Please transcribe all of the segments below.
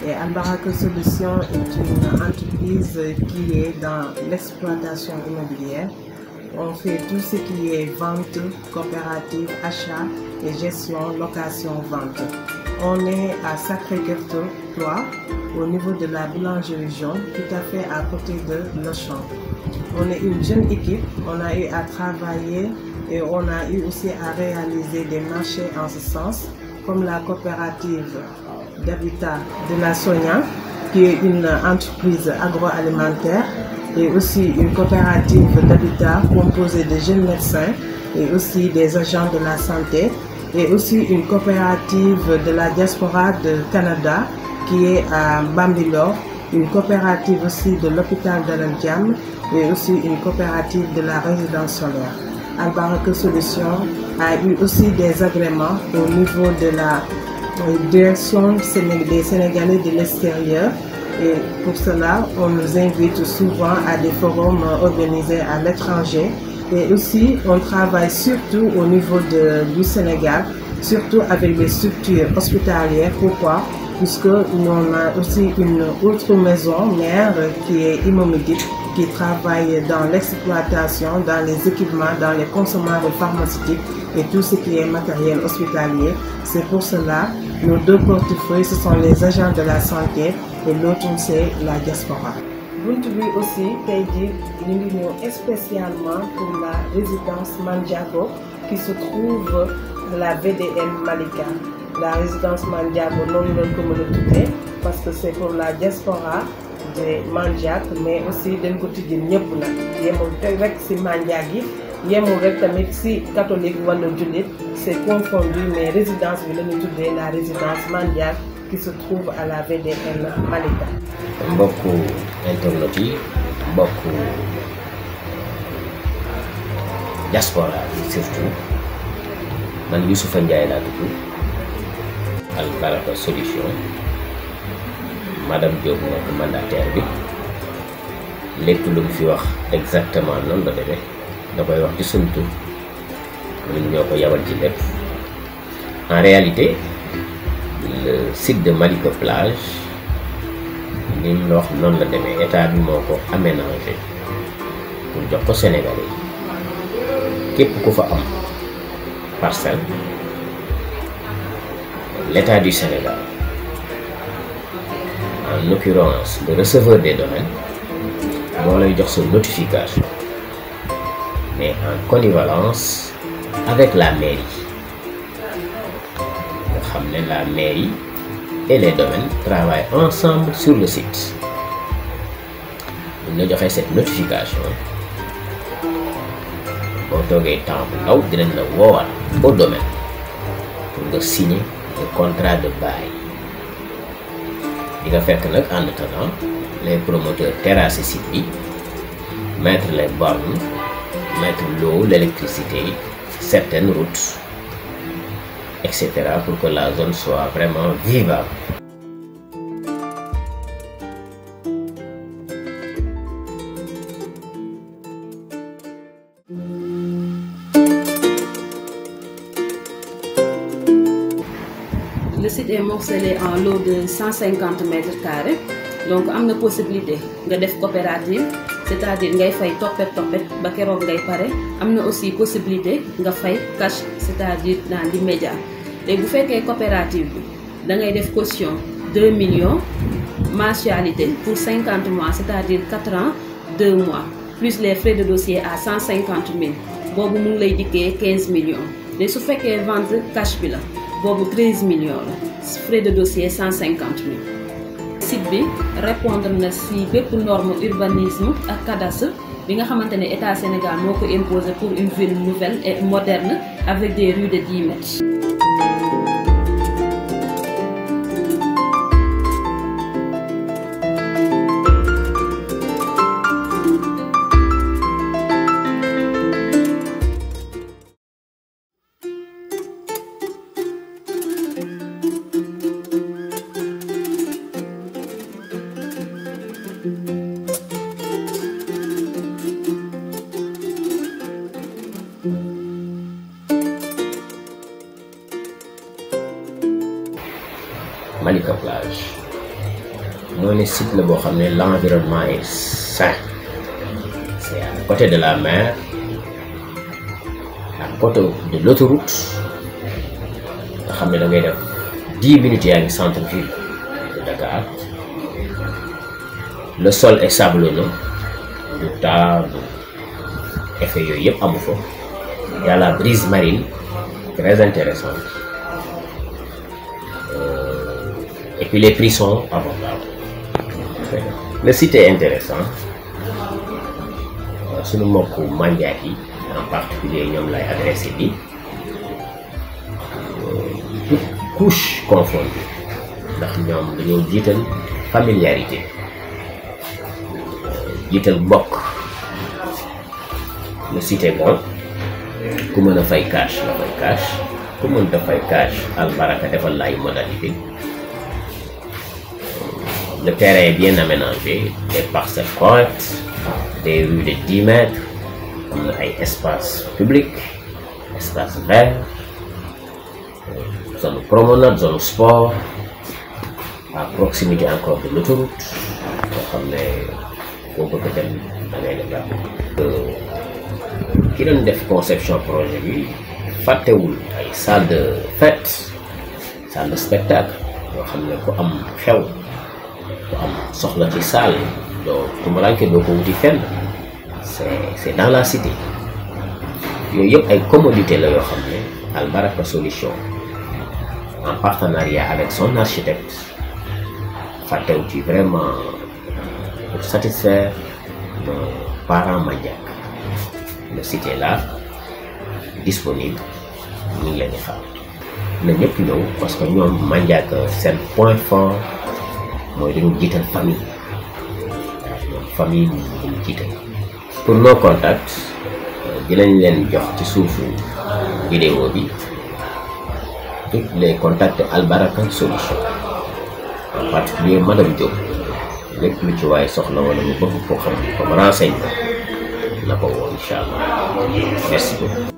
Et Albaraka Solutions est une entreprise qui est dans l'exploitation immobilière. On fait tout ce qui est vente, coopérative, achat et gestion, location, vente. On est à Sacré-Cœur 3, au niveau de la boulangerie jaune, tout à fait à côté de Auchan. On est une jeune équipe, on a eu à travailler et on a eu aussi à réaliser des marchés en ce sens, comme la coopérative d'habitat de la Sonia, qui est une entreprise agroalimentaire, et aussi une coopérative d'habitat composée de jeunes médecins et aussi des agents de la santé, et aussi une coopérative de la diaspora de Canada qui est à Bambilor, une coopérative aussi de l'hôpital d'Alandiam et aussi une coopérative de la résidence solaire. Albaraka Solutions a eu aussi des agréments au niveau de la direction des Sénégalais de l'extérieur. Et pour cela, on nous invite souvent à des forums organisés à l'étranger. Et aussi, on travaille surtout au niveau du Sénégal, surtout avec les structures hospitalières. Pourquoi? Puisque nous avons aussi une autre maison mère qui est Imomedic, qui travaille dans l'exploitation, dans les équipements, dans les consommables pharmaceutiques et tout ce qui est matériel hospitalier. C'est pour cela, nos deux portefeuilles, ce sont les agents de la santé et l'autre c'est la diaspora. Buntu bi aussi tey jii ñu ngi ñëw spécialement pour la résidence Mandiago qui se trouve à la VDN Malika. La résidence Mandiago noonu lañ ko mën a tuddee parce que c'est pour la diaspora de Mandiak, mais aussi dañ ko tuddee ñëpp nag yemul rek ci Mandiak yi yemul rek tamit ci catholique wala jullit, c'est confondu, mais résidence bi la ñu tuddee la résidence Mandiak qui se trouve à la VDN Malika. Mbokku internet yi, mbokku diaspora yi surtout man Youssoufa Ndiaye laa tudd Albaraka Solutions, madame Diop nekk mandataire bi lépp lu mu fi wax exactement noonu la demee da koy wax ci suñu tur ñun ñoo ko yabal ci lépp. En réalité le site de Malika Plage ni mu wax noonu la demee état bi moo ko aménagé pour jox ko Sénégalais yi képp ku fa am parcelle l'État du Sénégal, en l'occurrence le receveur des domaines, moo lay jox sa notification, mais en connivence avec la mairie. Nga xam ne la mairie et les domaines travaillent ensemble sur le site. Bu ñu la joxee cette notification boo toogee temps bu ndaw dinañ la woowaat au domaine pour nga signer le contrat de bail. Di nga fekk nag en attendant les promoteurs terrasser site bi, mettre les bornes, mettre l'eau, l'électricité, certaines routes, etc. pour que la zone soit vraiment vivable. Le site est morcelé en lot de 150 mètres carrés, donc am na possibilité nga def coopérative, c'est-à-dire ngay fay toppet ba keroog ngay pare. Am na aussi possibilité nga fay cash, c'est-à-dire dans l'immédiat. Léegi bu fekkee coopérative bi da ngay def caution 2 millions, mensualité pour 50 mois, c'est-à-dire 4 ans 2 mois, plus les frais de dossier à 150 000, boobu mu ngi lay dikkee 15 millions. Léegi su fekkee vente cash bi la boobu 13 millions la, frais de dossier 150 000. Site bi répondre na si bépp norme urbanisme ak cadastre bi nga xamante ne état Sénégal moo ko imposé pour une ville nouvelle et moderne avec des rues de 10 mètres. Malika Plage mooy ne site la boo xam ne l'environnement est sain. C'est à côté de la mer, à côté de l'autoroute nga xam ne da ngay def 10 minutes yaa ngi centre-ville de Dakar. Le sol est sablonneux, du tas, effet yooyu yëpp amu fa. Il y a la brise marine très intéressante. Et puis les prix sont abordables. Le site est intéressant. Suñu mbokku manjaak yi en particulier ñoom lay adressé bi. Toute couche confondue ndax ñoom dañoo jiital familiarité, jiital mbokk. Le site est bon. Ku mën a fay cash la fay cash, ku mën a fay cash Albaraka defal la ay modalité. Le terrain est bien aménagé, des parcelles correctes, des rues de 10 mètres, am na ay espace public, espace vert, zone promenade, zone sport, à proximité encore de l'autoroute boo xam ne boo bëgg dem da ngay def ki doon def conception projet bi fàttewul ay salle de fête, salle de spectacle yoo xam ne ku am xew ku am soxla ci salle doo tumuranke doo ko wuti fenn. C'est dans la cité. Yooyu yëpp ay commodité la yoo xam ne Albaraka Solution en partenariat avec son architecte fàttewu ci vraiment pour satisfaire nos parents mandiak. Le site est là, disponible, ñu ngi leen di xaar na ñëpp ñëw parce que ñoom mandiak seen point fort mooy dañu jiital famille. ñoom famille ñu jiital. Pour nos contacts dinañ leen jox ci suufu vidéo bi tous les contacts de Albaraka Solution, en particulier madame Diop. lépp lu ci waaye soxla wala mu bëgg ko xam comme renseignement na ko woo incha allah. Merci beaucoup.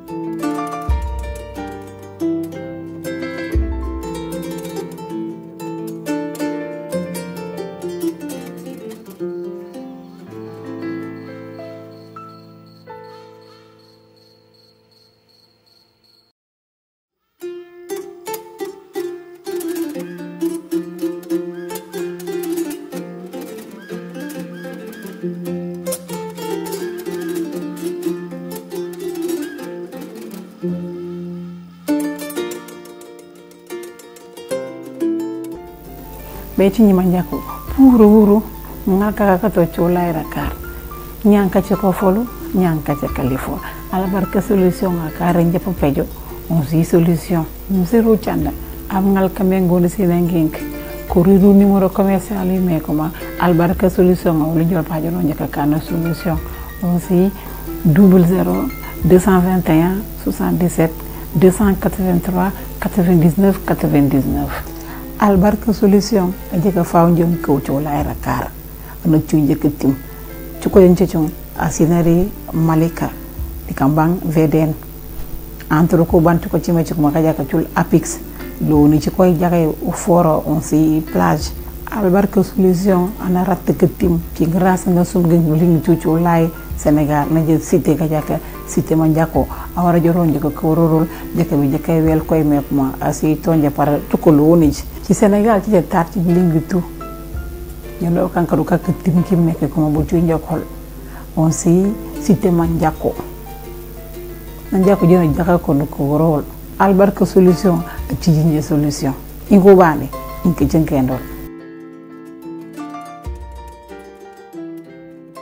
beti nyima njako puro wuro ngaka kato chola Dakar nyanka cheko folo nyanka chekalifo Albaraka Solution akara njepo pejo onzi solution mzero chanda amngal kamengo de sinangink kuriru numéro commercial me koma Albaraka Solution wala jor pajo no njaka kana solution onzi 00 221 77 283 99 99. Albaraka Solution ajeka faaw njom ko chola Dakar ana ci njëkkatim ci ko yeen ci asinari Malika di kambang VDN entre ko bantu ko ci ma ci ko maka ka tul Apix lo ni ci koy jaxé foro on si plage. Albaraka Solution ana rat ketim ci grâce nga sum gën li ñu ci lay Sénégal na jël cité ka jaka cité man jako awara joron jiko ko rorol jaka bi jakay wel koy mep ma asi tonja par tukolo woni ci Sénégal ci tar ci lingitu ñu lo kankaru ka ketim ki mek ko mo bu ci ñokol on si cité man jako jëna jaka ko ko rorol Albaraka Solution ci jinje solution ingo bani inke jënkendo